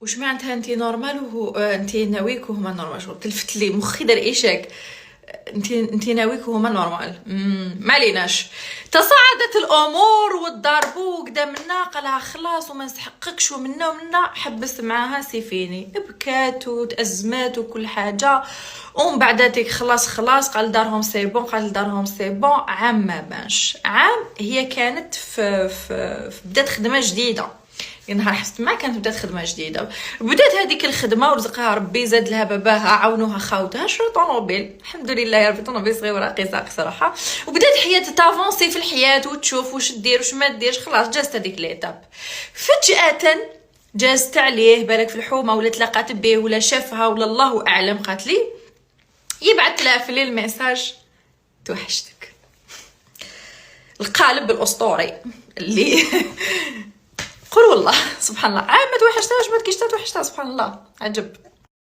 وش معناتها انت نورمال وهو انت ناويك وهما نورمال؟ شغل تلفت لي مخي دار ايشاك. انت ناويك وهما نورمال. ما ليناش. تصاعدت الامور وتضاربوا قدا منا، قالها خلاص وما نسحقكش ومنا حبست معاها سيفيني، بكات وتأزمات وكل حاجه. ومن بعداتك خلاص قال دارهم سي بون. عام ما بانش عام. هي كانت في بدات خدمه جديده. نهار حست معاه كانت بدات خدمه جديده. بدات هذيك الخدمه ورزقها ربي، زاد لها باباها، عاونوها خاوتها، شرو طونوبيل الحمد لله يا ربي، طونوبيل صغير وراقي ساق صراحه. وبدات حياتها تافونسي في الحياه وتشوف واش دير واش ما ديرش. خلاص جازت هذيك ليتاب. فجاه جازت عليه بالك في الحومه، ولا تلاقات به ولا شافها ولا الله اعلم. قالت لي يبعث لها في الليل ميساج توحشتك. القالب الاسطوري اللي قول والله سبحان الله، عام ما توحشتهاش ما تكيش توحشتها، سبحان الله عجب.